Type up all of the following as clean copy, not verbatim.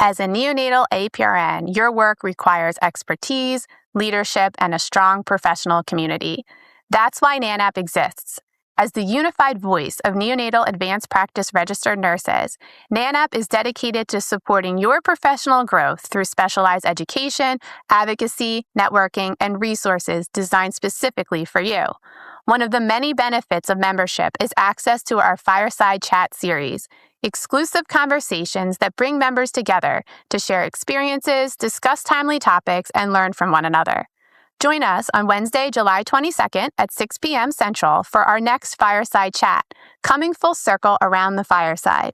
As a neonatal APRN, your work requires expertise, leadership, and a strong professional community. That's why NANAP exists. As the unified voice of neonatal advanced practice registered nurses, NANAP is dedicated to supporting your professional growth through specialized education, advocacy, networking, and resources designed specifically for you. One of the many benefits of membership is access to our Fireside Chat series, exclusive conversations that bring members together to share experiences, discuss timely topics, and learn from one another. Join us on Wednesday, July 22nd at 6 p.m. Central for our next Fireside Chat, coming full circle around the fireside.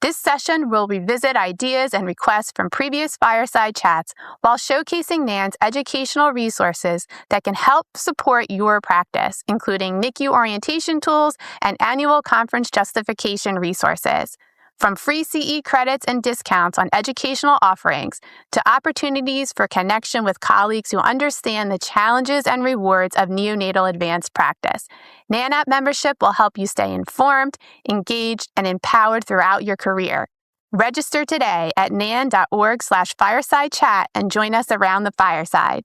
This session will revisit ideas and requests from previous Fireside Chats while showcasing NAN's educational resources that can help support your practice, including NICU orientation tools and annual conference justification resources. From free CE credits and discounts on educational offerings to opportunities for connection with colleagues who understand the challenges and rewards of neonatal advanced practice, NANAP membership will help you stay informed, engaged, and empowered throughout your career. Register today at nan.org/firesidechat and join us around the fireside.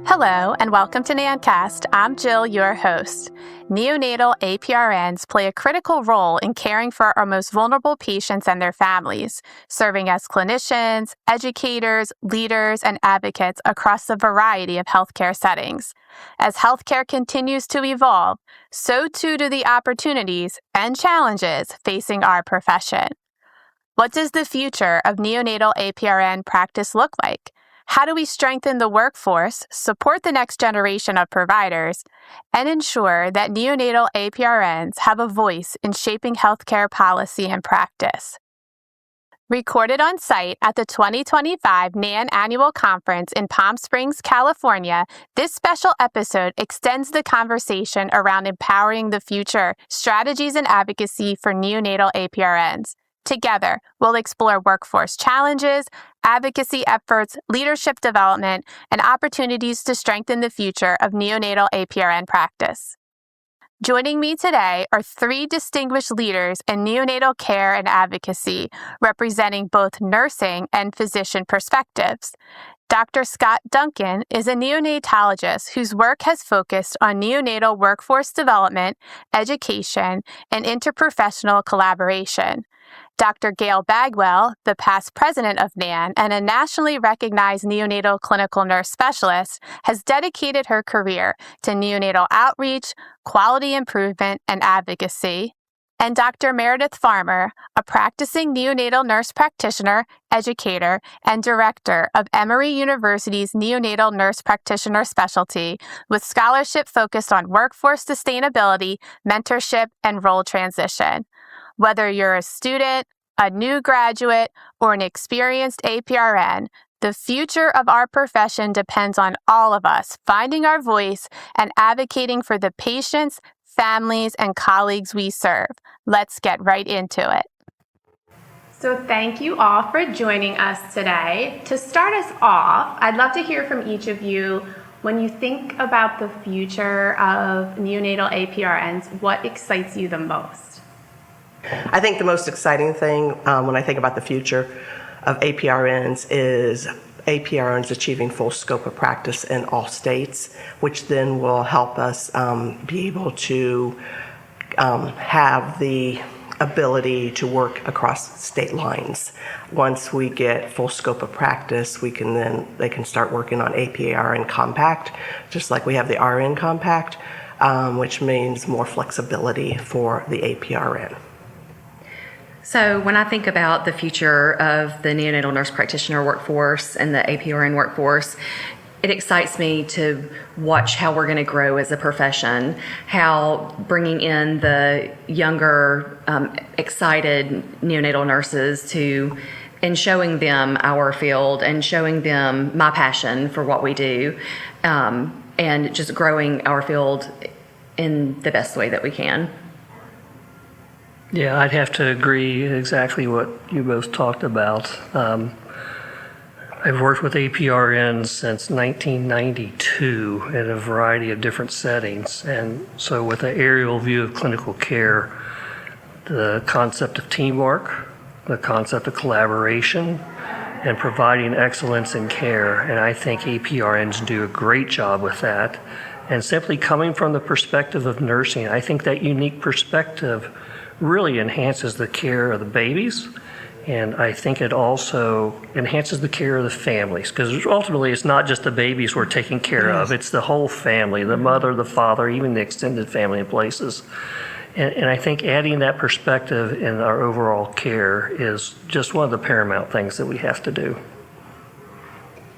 Hello, and welcome to NANcast. I'm Jill, your host. Neonatal APRNs play a critical role in caring for our most vulnerable patients and their families, serving as clinicians, educators, leaders, and advocates across a variety of healthcare settings. As healthcare continues to evolve, so too do the opportunities and challenges facing our profession. What does the future of neonatal APRN practice look like? How do we strengthen the workforce, support the next generation of providers, and ensure that neonatal APRNs have a voice in shaping healthcare policy and practice? Recorded on site at the 2025 NAN Annual Conference in Palm Springs, California, this special episode extends the conversation around empowering the future, strategies and advocacy for neonatal APRNs. Together, we'll explore workforce challenges, advocacy efforts, leadership development, and opportunities to strengthen the future of neonatal APRN practice. Joining me today are three distinguished leaders in neonatal care and advocacy, representing both nursing and physician perspectives. Dr. Scott Duncan is a neonatologist whose work has focused on neonatal workforce development, education, and interprofessional collaboration. Dr. Gail Bagwell, the past president of NAN and a nationally recognized neonatal clinical nurse specialist, has dedicated her career to neonatal outreach, quality improvement, and advocacy. And Dr. Meredith Farmer, a practicing neonatal nurse practitioner, educator, and director of Emory University's Neonatal Nurse Practitioner Specialty, with scholarship focused on workforce sustainability, mentorship, and role transition. Whether you're a student, a new graduate, or an experienced APRN, the future of our profession depends on all of us finding our voice and advocating for the patients, families, and colleagues we serve. Let's get right into it. So thank you all for joining us today. To start us off, I'd love to hear from each of you. When you think about the future of neonatal APRNs, what excites you the most? I think the most exciting thing when I think about the future of APRNs is APRNs achieving full scope of practice in all states, which then will help us be able to have the ability to work across state lines. Once we get full scope of practice, they can start working on APRN Compact, just like we have the RN Compact, which means more flexibility for the APRN. So when I think about the future of the neonatal nurse practitioner workforce and the APRN workforce, it excites me to watch how we're going to grow as a profession, how bringing in the younger, excited neonatal nurses and showing them our field and showing them my passion for what we do, and just growing our field in the best way that we can. Yeah, I'd have to agree exactly what you both talked about. I've worked with APRNs since 1992 in a variety of different settings. And so with an aerial view of clinical care, the concept of teamwork, the concept of collaboration, and providing excellence in care. And I think APRNs do a great job with that. And simply coming from the perspective of nursing, I think that unique perspective really enhances the care of the babies. And I think it also enhances the care of the families, because ultimately it's not just the babies we're taking care of, it's the whole family, the mother, the father, even the extended family in places. And I think adding that perspective in our overall care is just one of the paramount things that we have to do.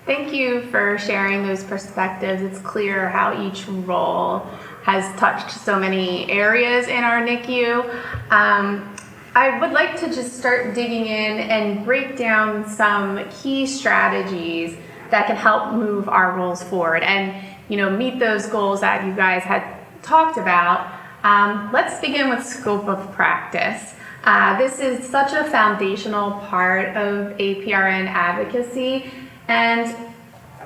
Thank you for sharing those perspectives. It's clear how each role has touched so many areas in our NICU. I would like to just start digging in and break down some key strategies that can help move our roles forward and, meet those goals that you guys had talked about. Let's begin with scope of practice. This is such a foundational part of APRN advocacy. And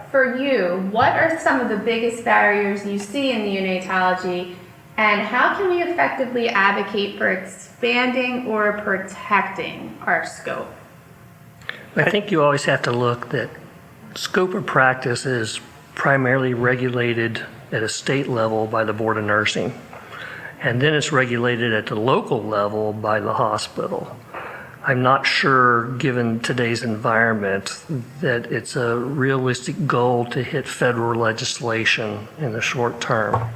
for you, what are some of the biggest barriers you see in neonatology, and how can we effectively advocate for expanding or protecting our scope? I think you always have to look that scope of practice is primarily regulated at a state level by the Board of Nursing. And then it's regulated at the local level by the hospital. I'm not sure, given today's environment, that it's a realistic goal to hit federal legislation in the short term.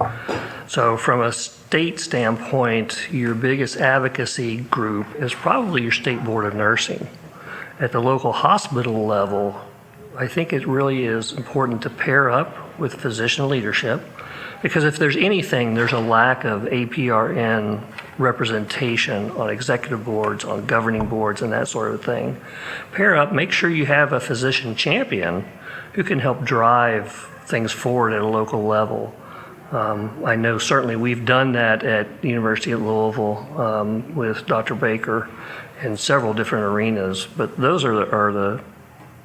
So from a state standpoint, your biggest advocacy group is probably your state board of nursing. At the local hospital level, I think it really is important to pair up with physician leadership, because if there's anything, there's a lack of APRN representation on executive boards, on governing boards, and that sort of thing. Pair up, make sure you have a physician champion who can help drive things forward at a local level. I know certainly we've done that at the University of Louisville with Dr. Baker in several different arenas, but those are the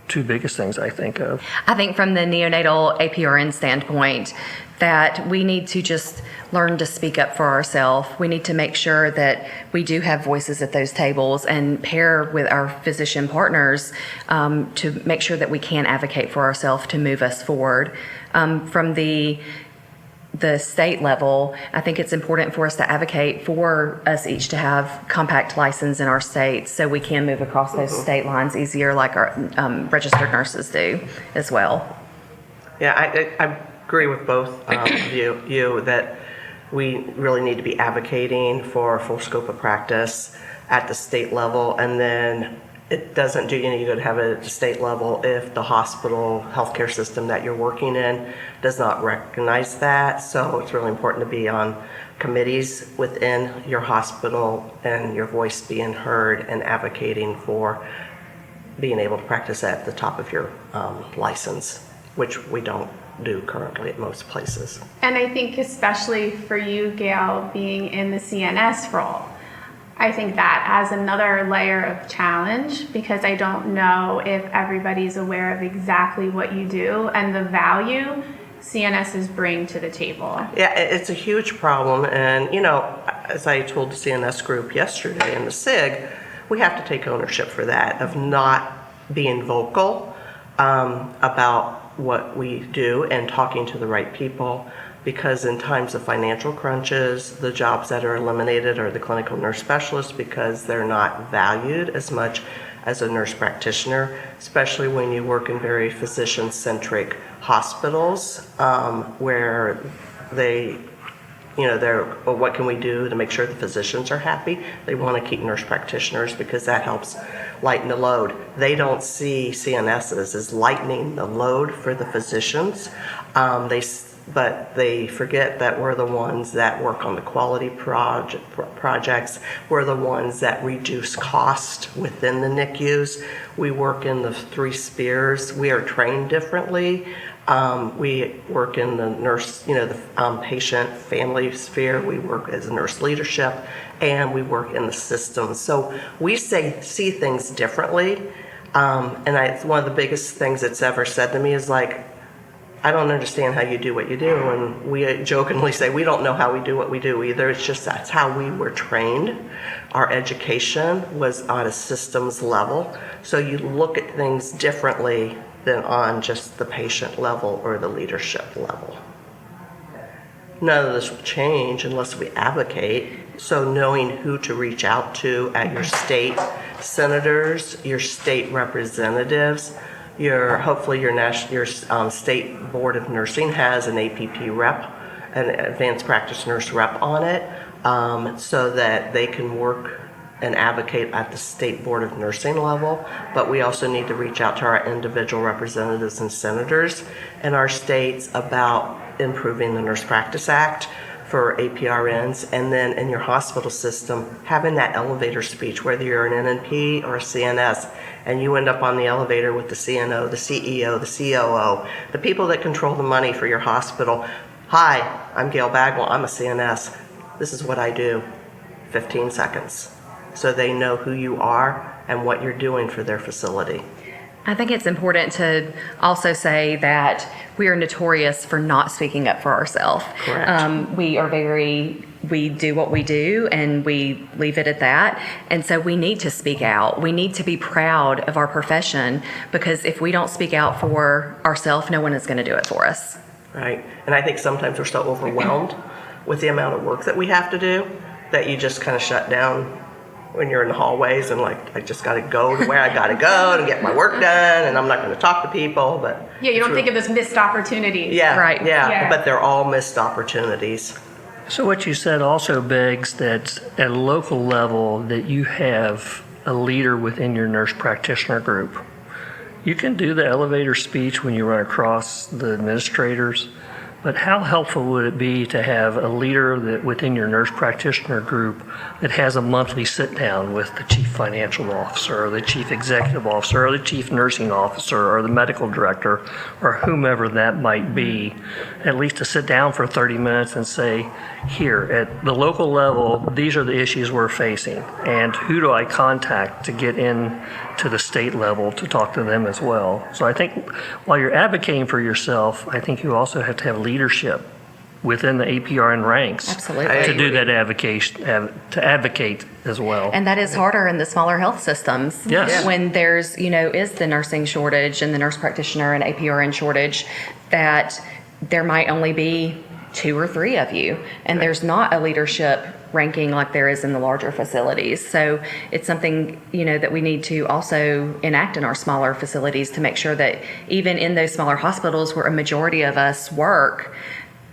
two biggest things I think of. I think from the neonatal APRN standpoint, that we need to just learn to speak up for ourselves. We need to make sure that we do have voices at those tables and pair with our physician partners to make sure that we can advocate for ourselves to move us forward. From the state level, I think it's important for us to advocate for us each to have compact license in our state so we can move across those state lines easier like our registered nurses do as well. Yeah, I agree with both of you that we really need to be advocating for a full scope of practice at the state level, and then it doesn't do you any good to have it at the state level if the hospital healthcare system that you're working in does not recognize that. So it's really important to be on committees within your hospital and your voice being heard and advocating for being able to practice at the top of your license, which we don't do currently at most places. And I think especially for you, Gail, being in the CNS role, I think that adds another layer of challenge, because I don't know if everybody's aware of exactly what you do and the value CNSs bring to the table. Yeah, it's a huge problem, and as I told the CNS group yesterday in the SIG, we have to take ownership for that, of not being vocal about what we do and talking to the right people, because in times of financial crunches, the jobs that are eliminated are the clinical nurse specialists, because they're not valued as much as a nurse practitioner, especially when you work in very physician-centric hospitals where they're, well, what can we do to make sure the physicians are happy? They want to keep nurse practitioners because that helps lighten the load. They don't see CNSs as lightening the load for the physicians. But they forget that we're the ones that work on the quality projects. We're the ones that reduce cost within the NICUs. We work in the three spheres. We are trained differently. We work in the nurse, the patient family sphere. We work as nurse leadership, and we work in the system. So we see things differently. It's one of the biggest things it's ever said to me is like, I don't understand how you do what you do. And we jokingly say, we don't know how we do what we do either. It's just that's how we were trained. Our education was on a systems level. So you look at things differently than on just the patient level or the leadership level. None of this will change unless we advocate. So knowing who to reach out to at your state senators, your state representatives, hopefully your state board of nursing has an APP rep, an advanced practice nurse rep on it, so that they can work and advocate at the state board of nursing level. But we also need to reach out to our individual representatives and senators in our states about improving the Nurse Practice Act for APRNs, and then in your hospital system, having that elevator speech, whether you're an NNP or a CNS, and you end up on the elevator with the CNO, the CEO, the COO, the people that control the money for your hospital. Hi, I'm Gail Bagwell, I'm a CNS. This is what I do. 15 seconds. So they know who you are and what you're doing for their facility. I think it's important to also say that we are notorious for not speaking up for ourselves. Correct. We do what we do and we leave it at that. And so we need to speak out. We need to be proud of our profession, because if we don't speak out for ourselves, no one is going to do it for us. Right. And I think sometimes we're so overwhelmed with the amount of work that we have to do that you just kind of shut down when you're in the hallways and like, I just got to go to where I got to go and get my work done, and I'm not going to talk to people. But Yeah, you don't think of this missed opportunity. Yeah, Right. Yeah, but they're all missed opportunities. So what you said also begs that at a local level that you have a leader within your nurse practitioner group. You can do the elevator speech when you run across the administrators, but how helpful would it be to have a leader that within your nurse practitioner group that has a monthly sit down with the chief financial officer or the chief executive officer or the chief nursing officer or the medical director or whomever that might be, at least to sit down for 30 minutes and say, here, at the local level, these are the issues we're facing, and who do I contact to get in to the state level to talk to them as well. So I think while you're advocating for yourself, I think you also have to have leadership within the APRN ranks. Absolutely. To do that to advocate as well. And that is harder in the smaller health systems. Yes. When there's, is the nursing shortage and the nurse practitioner and APRN shortage, that there might only be 2 or 3 of you, and there's not a leadership ranking like there is in the larger facilities. So it's something, that we need to also enact in our smaller facilities to make sure that even in those smaller hospitals where a majority of us work,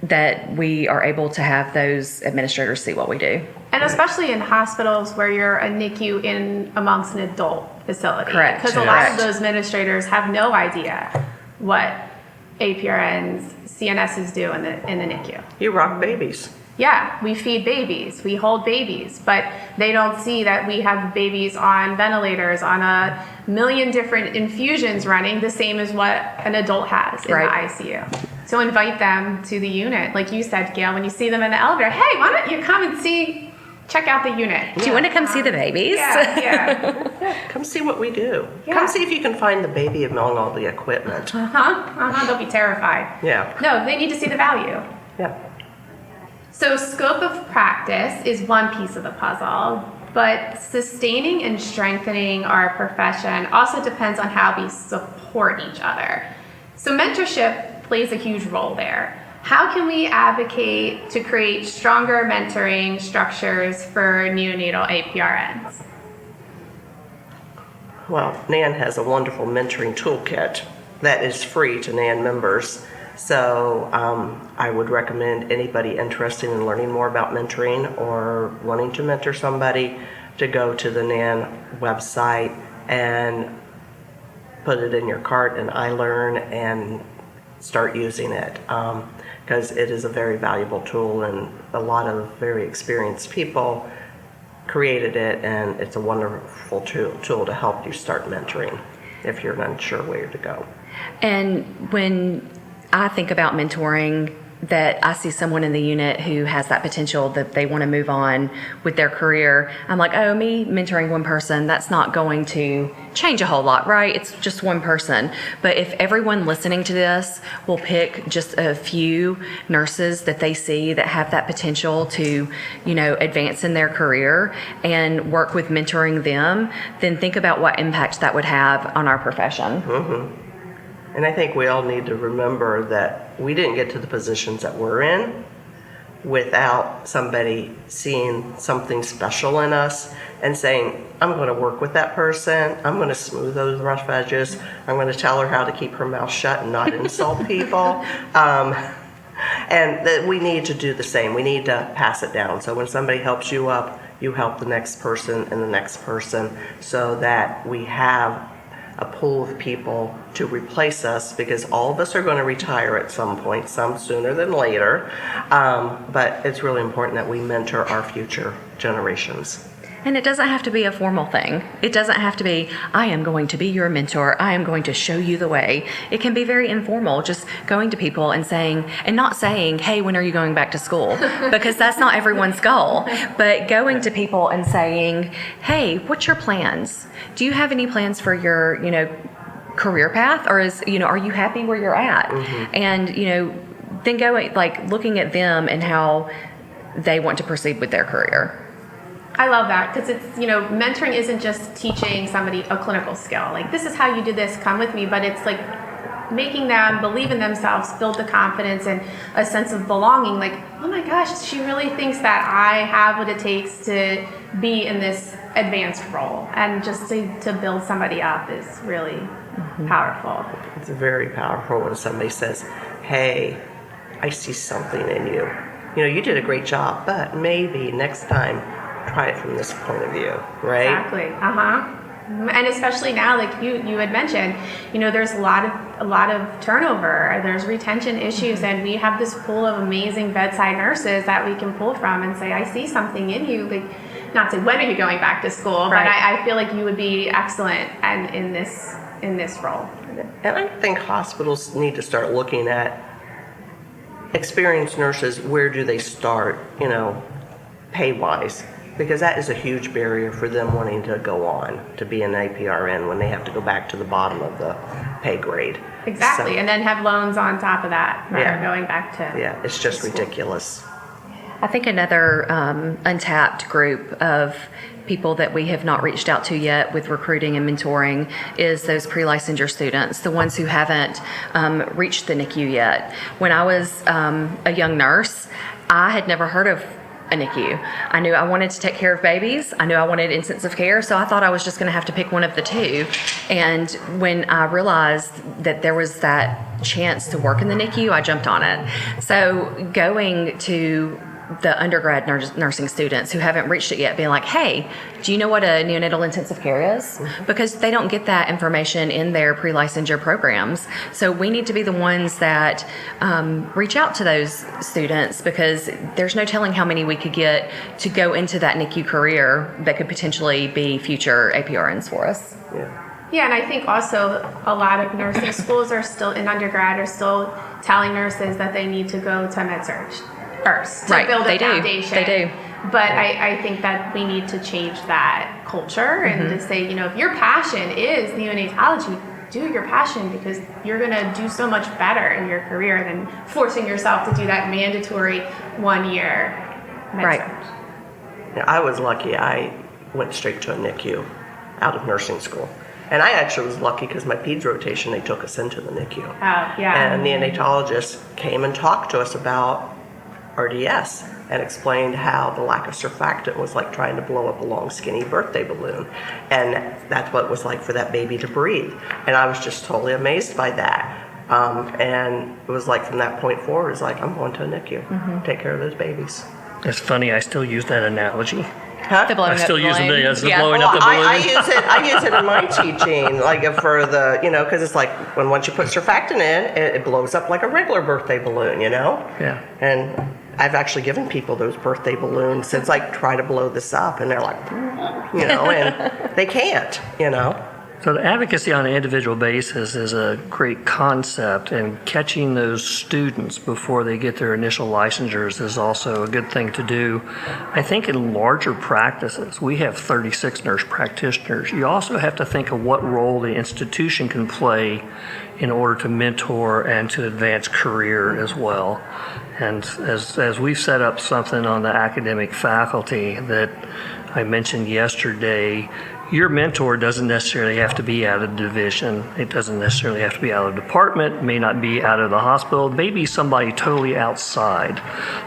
that we are able to have those administrators see what we do. And especially in hospitals where you're a NICU in amongst an adult facility. Correct. Because a lot Correct. of those administrators have no idea what APRNs, CNSs do in the NICU. You rock babies. Yeah, we feed babies, we hold babies, but they don't see that we have babies on ventilators, on a million different infusions running, the same as what an adult has in Right. the ICU. So invite them to the unit. Like you said, Gail, when you see them in the elevator, hey, why don't you come and check out the unit? Do you want to come see the babies? Yeah. Come see what we do. Yeah. Come see if you can find the baby among all the equipment. They'll be terrified. Yeah. No, they need to see the value. Yeah. So scope of practice is one piece of the puzzle, but sustaining and strengthening our profession also depends on how we support each other. So mentorship plays a huge role there. How can we advocate to create stronger mentoring structures for neonatal APRNs? Well, NAN has a wonderful mentoring toolkit that is free to NAN members. So I would recommend anybody interested in learning more about mentoring or wanting to mentor somebody to go to the NAN website and put it in your cart and iLearn and start using it, because it is a very valuable tool, and a lot of very experienced people created it, and it's a wonderful tool to help you start mentoring if you're unsure where to go. And when I think about mentoring, that I see someone in the unit who has that potential that they want to move on with their career, I'm like, oh, me mentoring one person, that's not going to change a whole lot, right? It's just one person. But if everyone listening to this will pick just a few nurses that they see that have that potential to, advance in their career and work with mentoring them, then think about what impact that would have on our profession. Mm-hmm. And I think we all need to remember that we didn't get to the positions that we're in without somebody seeing something special in us and saying, I'm going to work with that person, I'm going to smooth those rough edges, I'm going to tell her how to keep her mouth shut and not insult people. And that we need to do the same. We need to pass it down. So when somebody helps you up, you help the next person and the next person, so that we have a pool of people to replace us, because all of us are going to retire at some point, some sooner than later. But it's really important that we mentor our future generations. And it doesn't have to be a formal thing. It doesn't have to be, I am going to be your mentor, I am going to show you the way. It can be very informal, just going to people and saying, and not saying, hey, when are you going back to school? Because that's not everyone's goal. But going to people and saying, hey, what's your plans? Do you have any plans for your, career path? Or are you happy where you're at? Mm-hmm. And, then going, looking at them and how they want to proceed with their career. I love that, because it's, mentoring isn't just teaching somebody a clinical skill. Like, this is how you do this, come with me. But it's making them believe in themselves, build the confidence and a sense of belonging. Like, oh my gosh, she really thinks that I have what it takes to be in this advanced role. And just to build somebody up is really powerful. It's very powerful when somebody says, hey, I see something in you. You did a great job, but maybe next time try it from this point of view, right? Exactly. And especially now, like you had mentioned, there's a lot of turnover. There's retention issues, and we have this pool of amazing bedside nurses that we can pull from and say, I see something in you. Like, not say when are you going back to school, right. But I feel like you would be excellent and in this role. And I think hospitals need to start looking at experienced nurses. Where do they start? Pay-wise. Because that is a huge barrier for them wanting to go on to be an APRN when they have to go back to the bottom of the pay grade. Exactly, so, and then have loans on top of that, right? Going back to it's just ridiculous. I think another untapped group of people that we have not reached out to yet with recruiting and mentoring is those pre-licensure students, the ones who haven't reached the NICU yet. When I was a young nurse, I had never heard of a NICU. I knew I wanted to take care of babies. I knew I wanted intensive care, so I thought I was just going to have to pick one of the two. And when I realized that there was that chance to work in the NICU, I jumped on it. So going to the undergrad nursing students who haven't reached it yet, being like, hey, do you know what a neonatal intensive care is? Because they don't get that information in their pre-licensure programs. So we need to be the ones that reach out to those students, because there's no telling how many we could get to go into that NICU career that could potentially be future APRNs for us. Yeah, and I think also a lot of nursing schools are still, in undergrad, are still telling nurses that they need to go to med-surg first to build a foundation. They do. But I think that we need to change that culture and to say, if your passion is neonatology, do your passion, because you're going to do so much better in your career than forcing yourself to do that mandatory 1 year med-surg. Right. I was lucky. I went straight to a NICU out of nursing school. And I actually was lucky because my peds rotation, they took us into the NICU. Oh, yeah. And neonatologists came and talked to us about RDS and explained how the lack of surfactant was like trying to blow up a long, skinny birthday balloon. And that's what it was like for that baby to breathe. And I was just totally amazed by that. And it was like from that point forward, it's like, I'm going to a NICU, take care of those babies. It's funny, I still use that analogy. Huh? I still use it as the blowing up the balloon. I use it in my teaching, like for the, because it's like once you put surfactant in, it blows up like a regular birthday balloon, Yeah. And I've actually given people those birthday balloons since try to blow this up, and they're like, and they can't, So the advocacy on an individual basis is a great concept, and catching those students before they get their initial licensures is also a good thing to do. I think in larger practices, we have 36 nurse practitioners. You also have to think of what role the institution can play in order to mentor and to advance career as well. And as we've set up something on the academic faculty that I mentioned yesterday, your mentor doesn't necessarily have to be out of the division. It doesn't necessarily have to be out of the department, may not be out of the hospital, maybe somebody totally outside.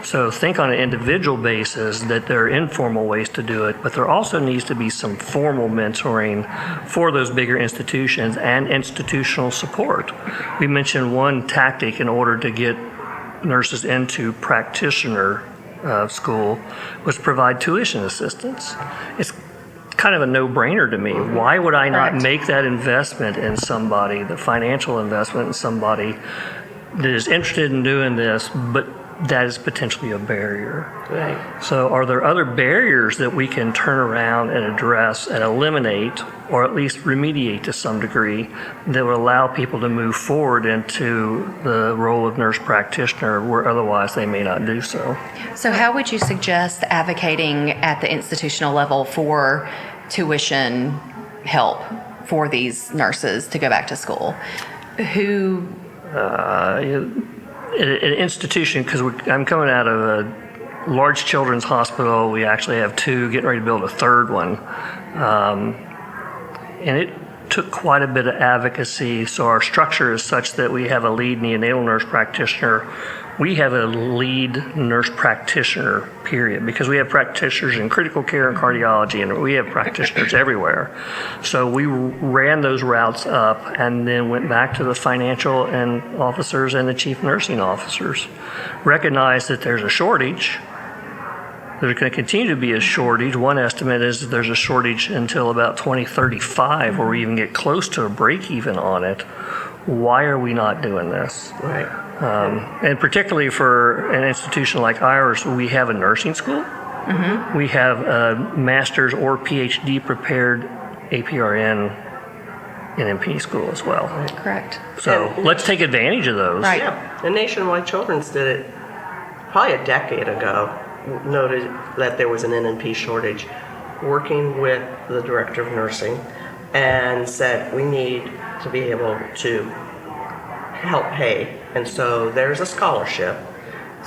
So think on an individual basis that there are informal ways to do it, but there also needs to be some formal mentoring for those bigger institutions and institutional support. We mentioned one tactic in order to get nurses into practitioner school was provide tuition assistance. It's kind of a no-brainer to me. Why would I not make that investment in somebody, the financial investment in somebody that is interested in doing this, but that is potentially a barrier? Right. So are there other barriers that we can turn around and address and eliminate, or at least remediate to some degree, that would allow people to move forward into the role of nurse practitioner where otherwise they may not do so? So how would you suggest advocating at the institutional level for tuition help for these nurses to go back to school? Who? An institution, because I'm coming out of a large children's hospital. We actually have two, getting ready to build a third one. And it took quite a bit of advocacy. So our structure is such that we have a lead neonatal nurse practitioner. We have a lead nurse practitioner, period, because we have practitioners in critical care and cardiology, and we have practitioners everywhere. So we ran those routes up and then went back to the financial and officers and the chief nursing officers. Recognized that there's a shortage. There's going to continue to be a shortage. One estimate is that there's a shortage until about 2035 where we even get close to a break even on it. Why are we not doing this? Right. And particularly for an institution like ours, we have a nursing school. Mm-hmm. We have a master's or PhD prepared APRN NMP school as well. Correct. So let's take advantage of those. Right. Yeah. And Nationwide Children's did it probably a decade ago, noted that there was an NMP shortage, working with the director of nursing, and said we need to be able to help pay. And so there's a scholarship,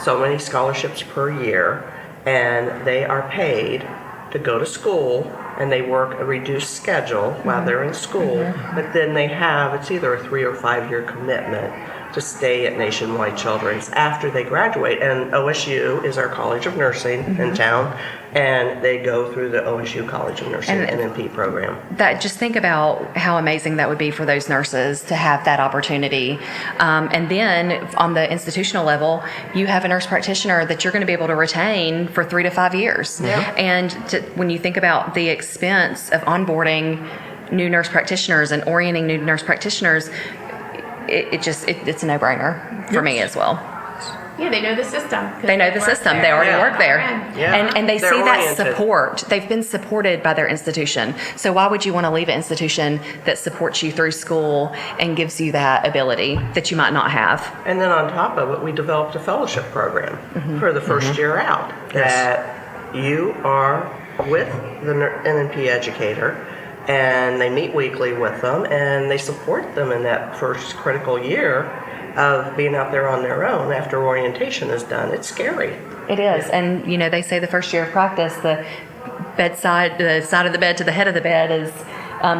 so many scholarships per year, and they are paid to go to school, and they work a reduced schedule while they're in school, but then they have, it's either a 3 or 5 year commitment to stay at Nationwide Children's after they graduate. And OSU is our College of Nursing in town, and they go through the OSU College of Nursing NMP program. That, just think about how amazing that would be for those nurses to have that opportunity. And then on the institutional level, you have a nurse practitioner that you're going to be able to retain for 3 to 5 years. Yeah. And when you think about the expense of onboarding new nurse practitioners and orienting new nurse practitioners, it's a no-brainer for me as well. Yeah, they know the system. They know the system. They already work there. Yeah. And they They're see that oriented. support. They've been supported by their institution. So why would you want to leave an institution that supports you through school and gives you that ability that you might not have? And then on top of it, we developed a fellowship program for the first year out, that you are with the NNP educator, and they meet weekly with them, and they support them in that first critical year of being out there on their own after orientation is done. It's scary. It is. And, they say the first year of practice, the bedside, the side of the bed to the head of the bed is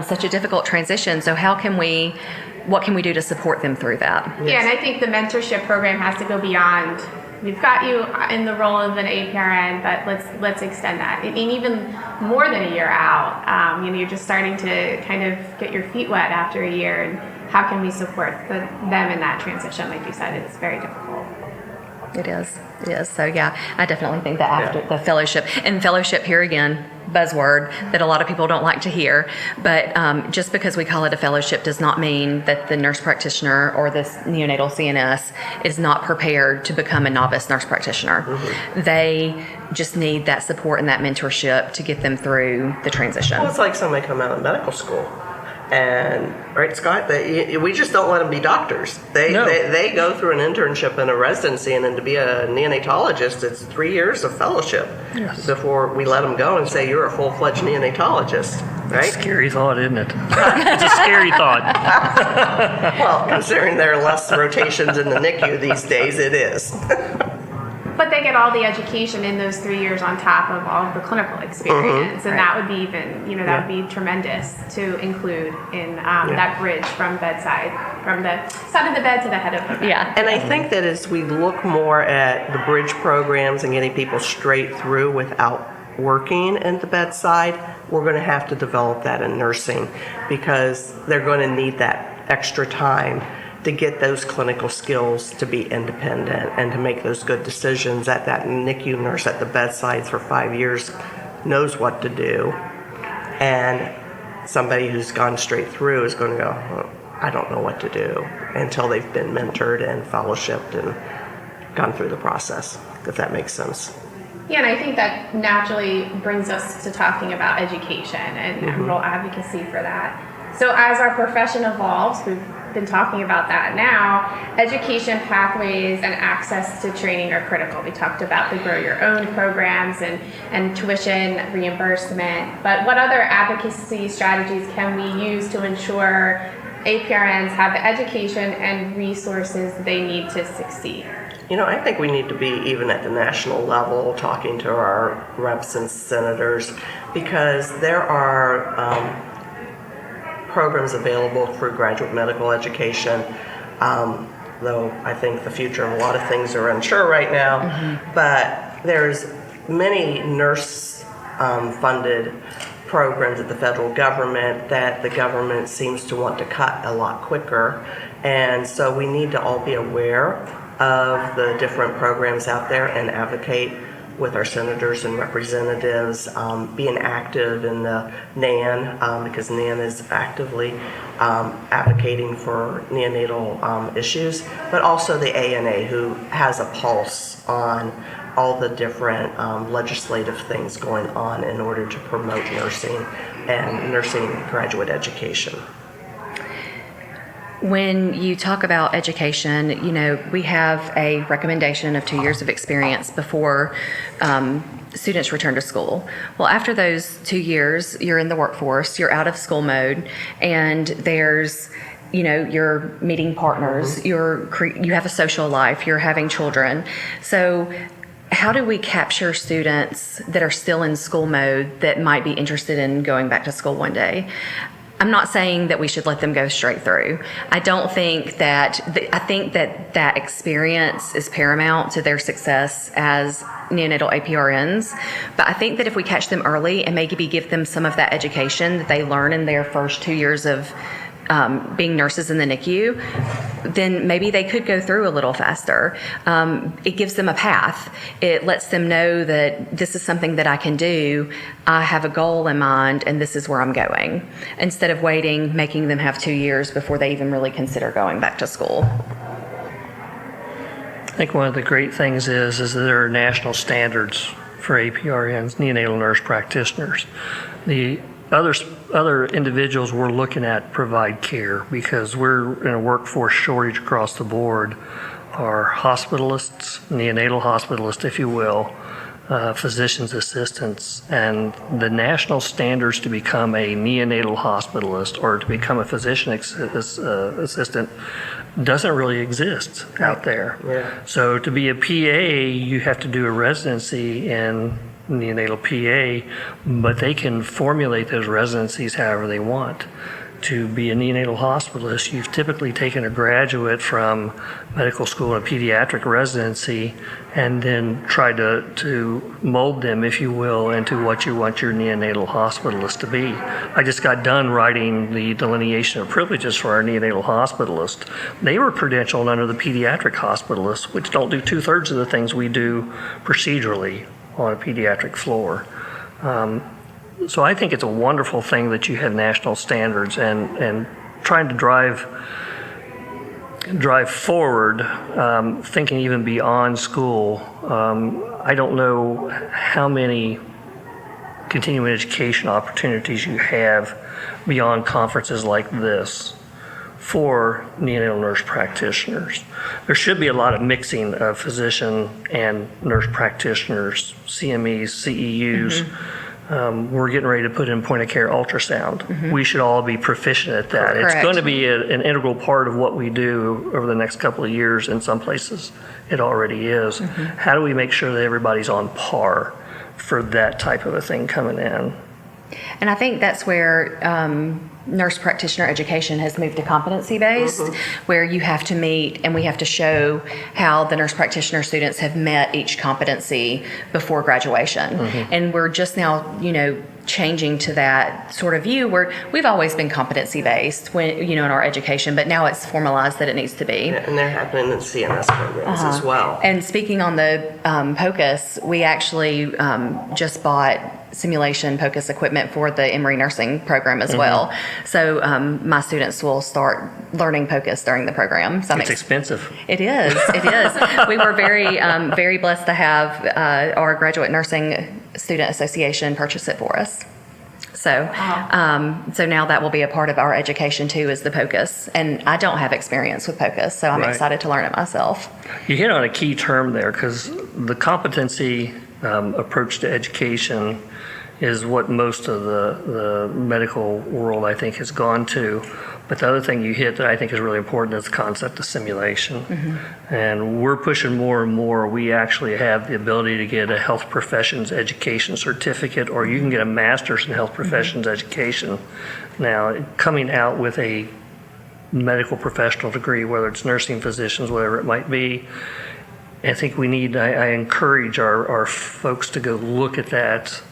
such a difficult transition. So what can we do to support them through that? Yeah, and I think the mentorship program has to go beyond. We've got you in the role of an APRN, but let's extend that. And even more than a year out, you're just starting to kind of get your feet wet after a year. And how can we support them in that transition? Like you said, it's very difficult. It is. So yeah, I definitely think that after the fellowship, and fellowship here again, buzzword that a lot of people don't like to hear, but just because we call it a fellowship does not mean that the nurse practitioner or this neonatal CNS is not prepared to become a novice nurse practitioner. Mm-hmm. They just need that support and that mentorship to get them through the transition. Well, it's like somebody coming out of medical school. And right, Scott, we just don't let them be doctors. They go through an internship and a residency, and then to be a neonatologist, it's 3 years of fellowship before we let them go and say you're a full-fledged neonatologist. Right? It's a scary thought, isn't it? It's a scary thought. Well, considering there are less rotations in the NICU these days, it is. But they get all the education in those 3 years on top of all of the clinical experience, and that would be even, that would be tremendous to include in that bridge from bedside, from the side of the bed to the head of the bed. Yeah. And I think that as we look more at the bridge programs and getting people straight through without working at the bedside, we're going to have to develop that in nursing, because they're going to need that extra time to get those clinical skills to be independent and to make those good decisions. That NICU nurse at the bedside for 5 years knows what to do, and somebody who's gone straight through is going to go, well, I don't know what to do, until they've been mentored and fellowshipped and gone through the process, if that makes sense. Yeah, and I think that naturally brings us to talking about education and real advocacy for that. So as our profession evolves, we've been talking about that now, education pathways and access to training are critical. We talked about the Grow Your Own programs and tuition reimbursement, but what other advocacy strategies can we use to ensure APRNs have the education and resources they need to succeed? I think we need to be even at the national level talking to our reps and senators, because there are programs available through graduate medical education, though I think the future of a lot of things are unsure right now, but there's many nurse funded programs at the federal government that the government seems to want to cut a lot quicker, and so we need to all be aware of the different programs out there and advocate with our senators and representatives, being active in the NAN, because NAN is actively advocating for neonatal issues, but also the ANA, who has a pulse on all the different legislative things going on in order to promote nursing and nursing graduate education. When you talk about education, we have a recommendation of 2 years of experience before students return to school. Well, after those 2 years, you're in the workforce, you're out of school mode, and there's, you're meeting partners, you have a social life, you're having children. So how do we capture students that are still in school mode that might be interested in going back to school one day? I'm not saying that we should let them go straight through. I think that experience is paramount to their success as neonatal APRNs. But I think that if we catch them early and maybe give them some of that education that they learn in their first 2 years of being nurses in the NICU, then maybe they could go through a little faster. It gives them a path. It lets them know that this is something that I can do. I have a goal in mind, and this is where I'm going. Instead of waiting, making them have 2 years before they even really consider going back to school. I think one of the great things is that there are national standards for APRNs, neonatal nurse practitioners. The other individuals we're looking at provide care, because we're in a workforce shortage across the board, are hospitalists, neonatal hospitalists, if you will, physician's assistants, and the national standards to become a neonatal hospitalist or to become a physician assistant doesn't really exist out there. Yeah. So to be a PA, you have to do a residency in neonatal PA, but they can formulate those residencies however they want. To be a neonatal hospitalist, you've typically taken a graduate from medical school and a pediatric residency and then tried to mold them, if you will, into what you want your neonatal hospitalist to be. I just got done writing the delineation of privileges for our neonatal hospitalist. They were credentialed under the pediatric hospitalists, which don't do 2/3 of the things we do procedurally on a pediatric floor. So I think it's a wonderful thing that you have national standards and trying to drive forward, thinking even beyond school. I don't know how many continuing education opportunities you have beyond conferences like this for neonatal nurse practitioners. There should be a lot of mixing of physician and nurse practitioners, CMEs, CEUs. We're getting ready to put in point of care ultrasound. We should all be proficient at that. Correct. It's going to be an integral part of what we do over the next couple of years. In some places, it already is. How do we make sure that everybody's on par for that type of a thing coming in? And I think that's where nurse practitioner education has moved to competency-based, where you have to meet and we have to show how the nurse practitioner students have met each competency before graduation. And we're just now, changing to that sort of view where we've always been competency-based when, in our education, but now it's formalized that it needs to be. And they're happening in CNS programs as well. And speaking on the POCUS, we actually just bought simulation POCUS equipment for the Emory nursing program as well. So my students will start learning POCUS during the program. So It's expensive. It is. It is. We were very blessed to have our graduate nursing student association purchase it for us. So, so now that will be a part of our education too, is the POCUS. And I don't have experience with POCUS, so I'm excited to learn it myself. You hit on a key term there, because the competency approach to education is what most of the medical world, I think, has gone to. But the other thing you hit that I think is really important is the concept of simulation. And we're pushing more and more. We actually have the ability to get a health professions education certificate, or you can get a master's in health professions education. Now, coming out with a medical professional degree, whether it's nursing, physicians, whatever it might be, I think I encourage our folks to go look at that.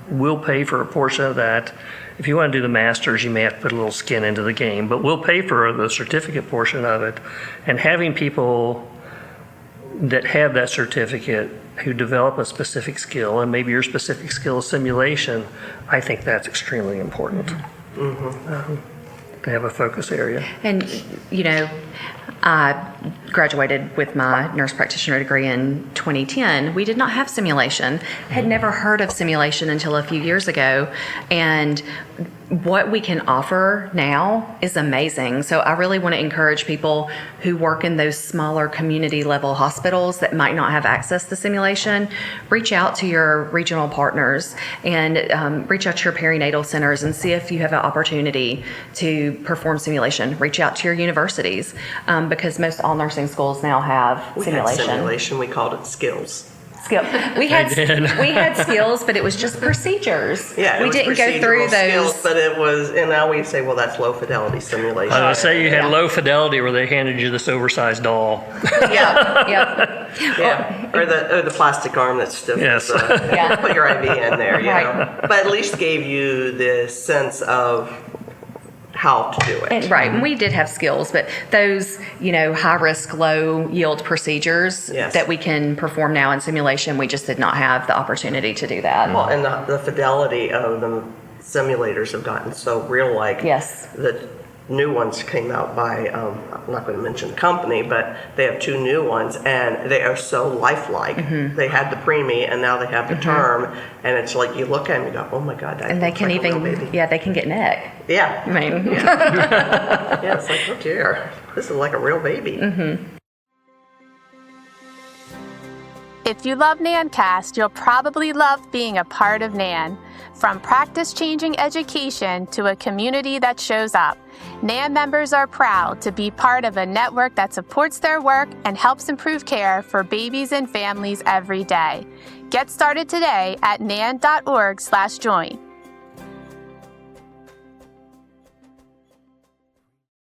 We'll pay for a portion of that. If you want to do the master's, you may have to put a little skin into the game, but we'll pay for the certificate portion of it. And having people that have that certificate who develop a specific skill, and maybe your specific skill is simulation, I think that's extremely important. To have a focus area. And, I graduated with my nurse practitioner degree in 2010. We did not have simulation. Had never heard of simulation until a few years ago. And what we can offer now is amazing. So I really want to encourage people who work in those smaller community level hospitals that might not have access to simulation, reach out to your regional partners and reach out to your perinatal centers and see if you have an opportunity to perform simulation. Reach out to your universities because most all nursing schools now have simulation. We had simulation, we called it skills. We had skills, but it was just procedures. Yeah, we didn't go through those. Skills, but it was, and now we say, well, that's low fidelity simulation. I would say you had low fidelity where they handed you this oversized doll. Yeah, or the plastic arm that's stiff. Yes. Put your IV in there, you know. But at least gave you this sense of how to do it. And we did have skills, but those, high risk, low yield procedures that we can perform now in simulation, we just did not have the opportunity to do that. Well, and the fidelity of the simulators have gotten so real-like. The new ones came out by, I'm not going to mention the company, but they have two new ones, and they are so lifelike. They had the preemie, and now they have the term, and it's like you look at them and go, oh my God, that and they can like even, they can get neck. Yeah. I mean, it's like, oh dear, this is like a real baby. If you love NANcast, you'll probably love being a part of NAN. From practice-changing education to a community that shows up, NAN members are proud to be part of a network that supports their work and helps improve care for babies and families every day. Get started today at nan.org/join.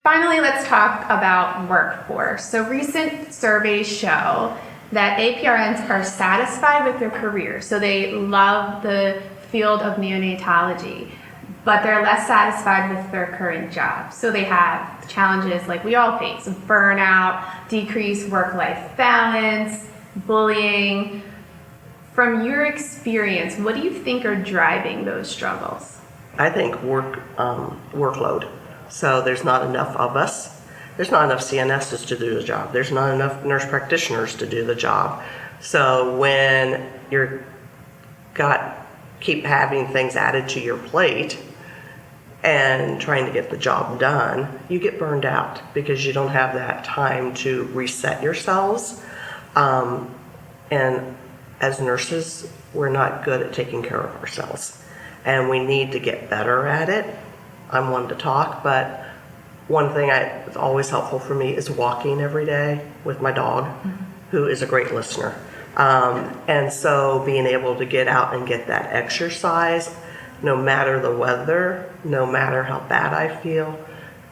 Finally, let's talk about workforce. So recent surveys show that APRNs are satisfied with their career. So they love the field of neonatology, but they're less satisfied with their current job. So they have challenges like we all face: burnout, decreased work-life balance, bullying. From your experience, what do you think are driving those struggles? I think workload. So there's not enough of us. There's not enough CNSs to do the job. There's not enough nurse practitioners to do the job. So when you're got keep having things added to your plate and trying to get the job done, you get burned out because you don't have that time to reset yourselves. And as nurses, we're not good at taking care of ourselves, and we need to get better at it. I'm one to talk, but one thing that's always helpful for me is walking every day with my dog, who is a great listener. And so being able to get out and get that exercise, no matter the weather, no matter how bad I feel,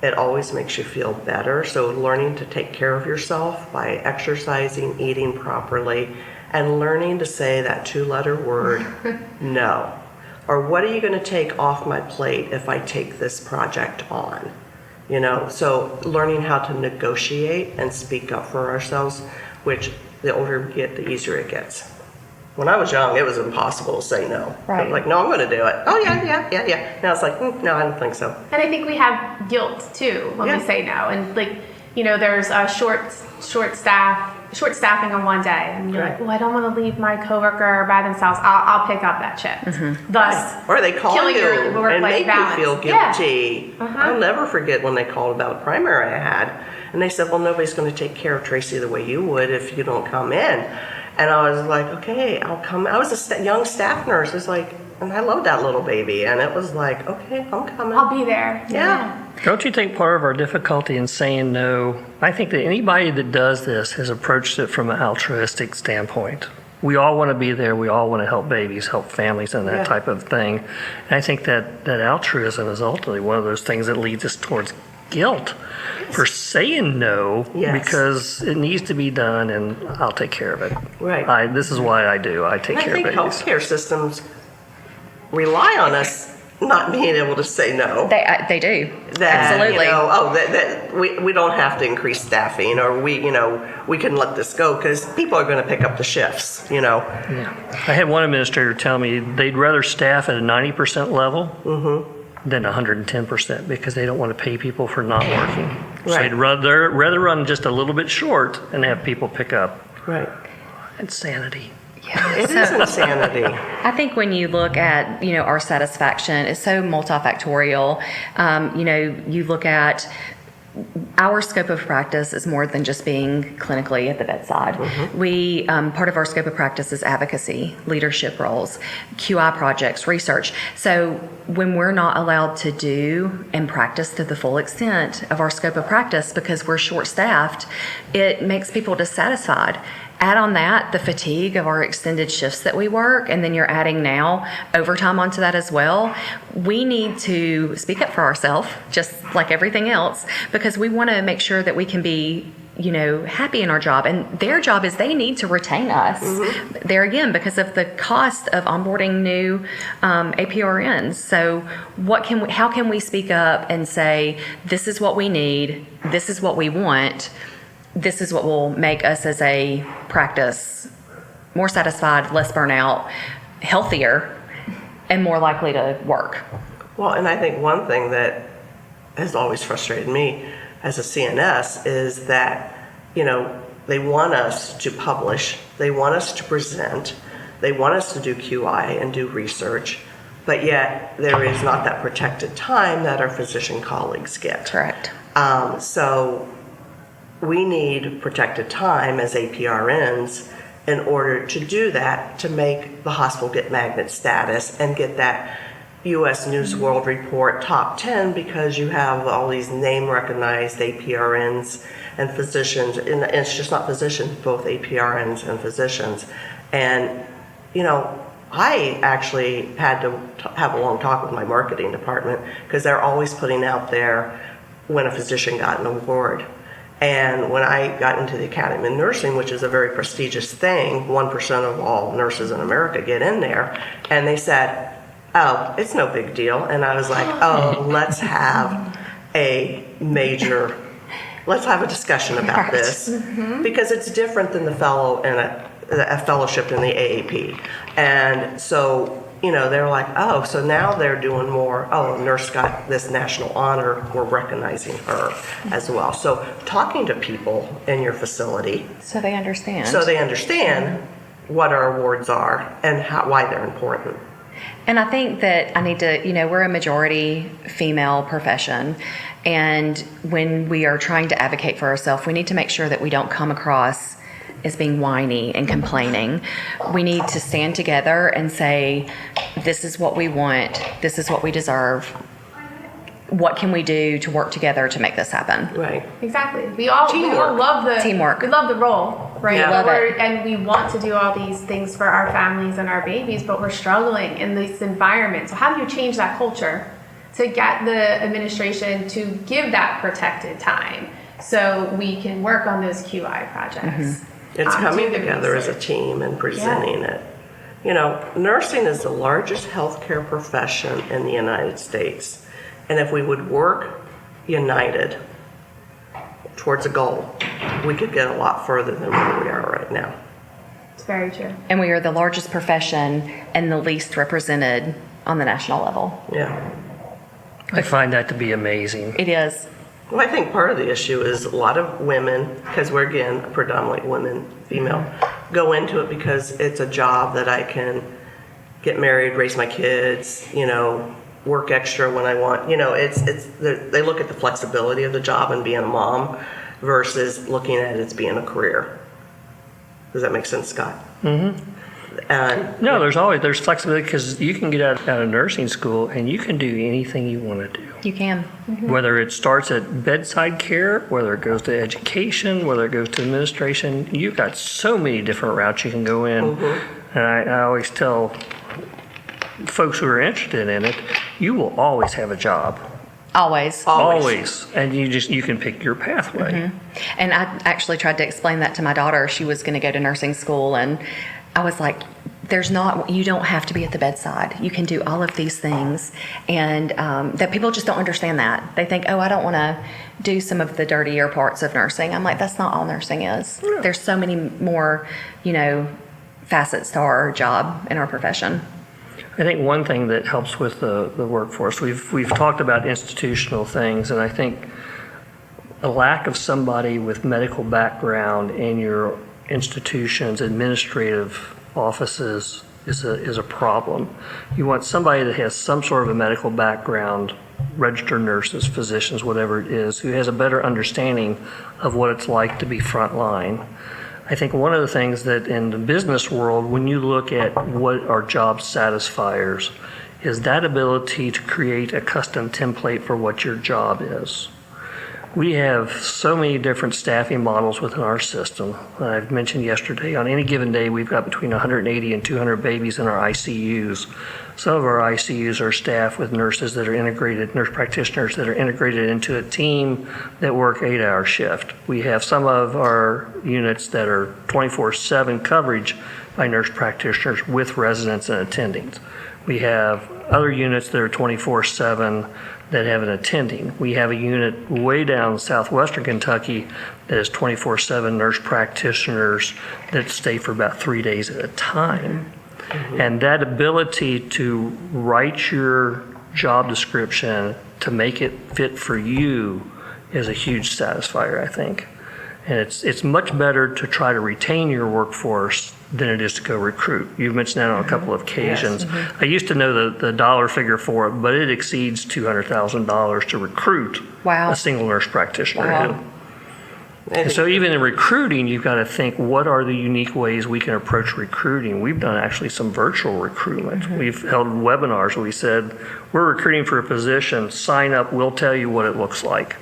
it always makes you feel better. So learning to take care of yourself by exercising, eating properly, and learning to say that 2-letter word, no. Or what are you going to take off my plate if I take this project on? You know, so learning how to negotiate and speak up for ourselves, which the older we get, the easier it gets. When I was young, it was impossible to say no. Right. Like, no, I'm going to do it. Oh, yeah. Now it's like, no, I don't think so. And I think we have guilt too when we say no. And like, you know, there's a short staffing on one day, and you're like, well, I don't want to leave my coworker by themselves. I'll pick up that shift. Thus, or they call killing you your work-life and make balance. you feel guilty. I'll never forget when they called about a primary I had, and they said, well, nobody's going to take care of Tracy the way you would if you don't come in. And I was like, okay, I'll come. I was a young staff nurse. It's like, and I loved that little baby, and it was like, okay, I'm coming. I'll be there. Yeah. Don't you think part of our difficulty in saying no, I think that anybody that does this has approached it from an altruistic standpoint. We all want to be there. We all want to help babies, help families, and that type of thing. And I think that altruism is ultimately one of those things that leads us towards guilt for saying no because it needs to be done, and I'll take care of it. Right. This is why I do. I take care of babies. I think healthcare systems rely on us not being able to say no. They do. Absolutely. You know, that we don't have to increase staffing, or we can let this go because people are going to pick up the shifts, you know. Yeah. I had one administrator tell me they'd rather staff at a 90% level than 110% because they don't want to pay people for not working. So they'd rather run just a little bit short and have people pick up. Right. Insanity. Yeah. It is insanity. I think when you look at, our satisfaction, it's so multifactorial. You look at our scope of practice is more than just being clinically at the bedside. We part of our scope of practice is advocacy, leadership roles, QI projects, research. So when we're not allowed to do and practice to the full extent of our scope of practice because we're short-staffed, it makes people dissatisfied. Add on that the fatigue of our extended shifts that we work, and then you're adding now overtime onto that as well. We need to speak up for ourselves, just like everything else, because we want to make sure that we can be, happy in our job. And their job is they need to retain us. There again, because of the cost of onboarding new APRNs. So how can we speak up and say, this is what we need, this is what we want, this is what will make us as a practice more satisfied, less burnout, healthier, and more likely to work. Well, and I think one thing that has always frustrated me as a CNS is that, they want us to publish, they want us to present, they want us to do QI and do research, but yet there is not that protected time that our physician colleagues get. Correct. So we need protected time as APRNs in order to do that, to make the hospital get magnet status and get that U.S. News World Report top 10, because you have all these name-recognized APRNs and physicians, and it's just not physicians, both APRNs and physicians. And, I actually had to have a long talk with my marketing department because they're always putting out there when a physician got an award. And when I got into the Academy of Nursing, which is a very prestigious thing, 1% of all nurses in America get in there, and they said, oh, it's no big deal. And I was like, oh, let's have a discussion about this, because it's different than the fellow and a fellowship in the AAP. And so, they're like, oh, so now they're doing more, a nurse got this national honor, we're recognizing her as well. So talking to people in your facility. So they understand. What our awards are and why they're important. And I think that I need to, we're a majority female profession. And when we are trying to advocate for ourselves, we need to make sure that we don't come across as being whiny and complaining. We need to stand together and say, this is what we want, this is what we deserve. What can we do to work together to make this happen? Right. Exactly. We all love the teamwork. We love the role, right? Yeah. Love it. And we want to do all these things for our families and our babies, but we're struggling in this environment. So how do you change that culture to get the administration to give that protected time so we can work on those QI projects? It's coming do the together as a research. team and presenting it. Nursing is the largest healthcare profession in the United States. And if we would work united towards a goal, we could get a lot further than where we are right now. It's very true. And we are the largest profession and the least represented on the national level. Yeah. I find that to be amazing. It is. Well, I think part of the issue is a lot of women, because we're again predominantly women, female, go into it because it's a job that I can get married, raise my kids, work extra when I want. They look at the flexibility of the job and being a mom versus looking at it as being a career. Does that make sense, Scott? Mm-hmm. No, there's flexibility because you can get out of nursing school and you can do anything you want to do. You can. Whether it starts at bedside care, whether it goes to education, whether it goes to administration, you've got so many different routes you can go in. And I always tell folks who are interested in it, you will always have a job. Always. Always. And you can pick your pathway. And I actually tried to explain that to my daughter. She was going to go to nursing school, and I was like, you don't have to be at the bedside. You can do all of these things. And that people just don't understand that. They think, I don't want to do some of the dirtier parts of nursing. I'm like, that's not all nursing is. Yeah. There's so many more, facets to our job in our profession. I think one thing that helps with the workforce, we've talked about institutional things, and I think a lack of somebody with medical background in your institutions, administrative offices is a problem. You want somebody that has some sort of a medical background, registered nurses, physicians, whatever it is, who has a better understanding of what it's like to be frontline. I think one of the things that in the business world, when you look at what are job satisfiers, is that ability to create a custom template for what your job is. We have so many different staffing models within our system. I've mentioned yesterday, on any given day, we've got between 180 and 200 babies in our ICUs. Some of our ICUs are staffed with nurses that are integrated, nurse practitioners that are integrated into a team that work 8-hour shift. We have some of our units that are 24/7 coverage by nurse practitioners with residents and attendings. We have other units that are 24/7 that have an attending. We have a unit way down in southwestern Kentucky that is 24/7 nurse practitioners that stay for about 3 days at a time. And that ability to write your job description to make it fit for you is a huge satisfier, I think. And it's much better to try to retain your workforce than it is to go recruit. You've mentioned that on a couple of occasions. Yes. I used to know the dollar figure for it, but it exceeds $200,000 to recruit Wow. a single nurse practitioner. Wow. And so even in recruiting, you've got to think, what are the unique ways we can approach recruiting? We've done actually some virtual recruitment. We've held webinars where we said, we're recruiting for a position, sign up, we'll tell you what it looks like.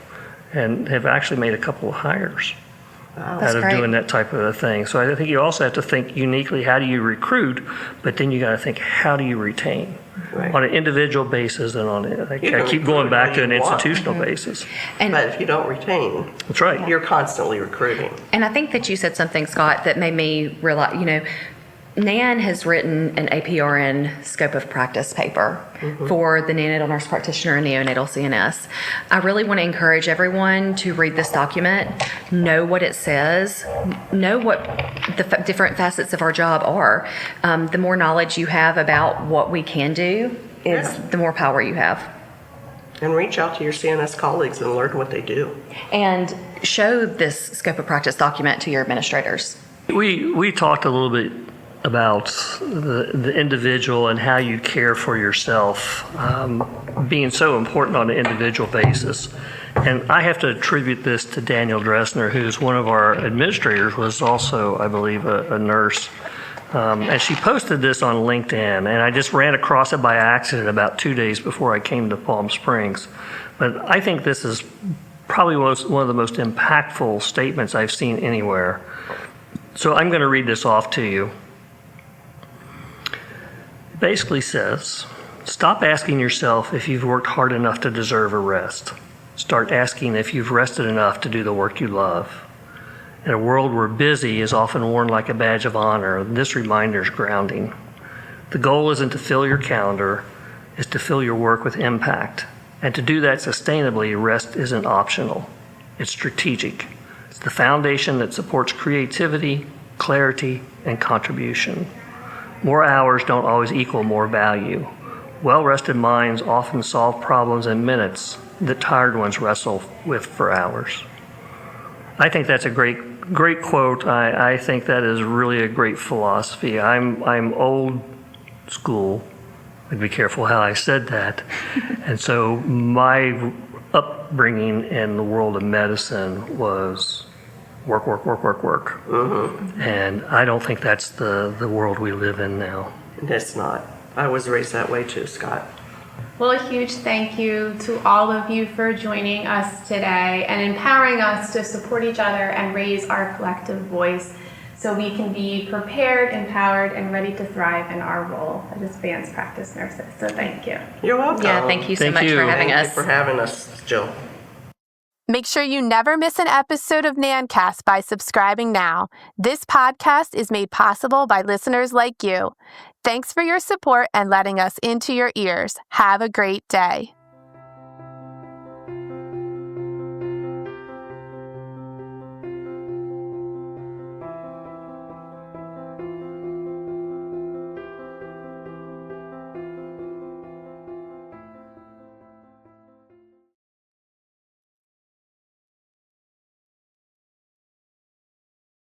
And have actually made a couple of hires out of great. doing that type of a thing. So I think you also have to think uniquely, how do you recruit? But then you got to think, how do you retain? Right. On an individual basis and I can keep going recruit back to when an you want. institutional basis. And But if you don't retain, That's right. you're constantly recruiting. And I think that you said something, Scott, that made me realize, NAN has written an APRN scope of practice paper for the neonatal nurse practitioner and neonatal CNS. I really want to encourage everyone to read this document, know what it says, know what the different facets of our job are. The more knowledge you have about what we can do is the more power you have. And reach out to your CNS colleagues and learn what they do. And show this scope of practice document to your administrators. We talked a little bit about the individual and how you care for yourself being so important on an individual basis. And I have to attribute this to Daniel Dressner, who's one of our administrators, was also, I believe, a nurse. And she posted this on LinkedIn, and I just ran across it by accident about 2 days before I came to Palm Springs. But I think this is probably one of the most impactful statements I've seen anywhere. So I'm going to read this off to you. It basically says, stop asking yourself if you've worked hard enough to deserve a rest. Start asking if you've rested enough to do the work you love. In a world where busy is often worn like a badge of honor, this reminder is grounding. The goal isn't to fill your calendar, it's to fill your work with impact. And to do that sustainably, rest isn't optional. It's strategic. It's the foundation that supports creativity, clarity, and contribution. More hours don't always equal more value. Well-rested minds often solve problems in minutes that tired ones wrestle with for hours. I think that's a great quote. I think that is really a great philosophy. I'm old school. I'd be careful how I said that. And so my upbringing in the world of medicine was work. Mm-hmm. And I don't think that's the world we live in now. It's not. I was raised that way too, Scott. Well, a huge thank you to all of you for joining us today and empowering us to support each other and raise our collective voice so we can be prepared, empowered, and ready to thrive in our role as advanced practice nurses. So thank you. You're welcome. Yeah, thank you so much for having us. Thank you for having us, Jill. Make sure you never miss an episode of NANCast by subscribing now. This podcast is made possible by listeners like you. Thanks for your support and letting us into your ears. Have a great day.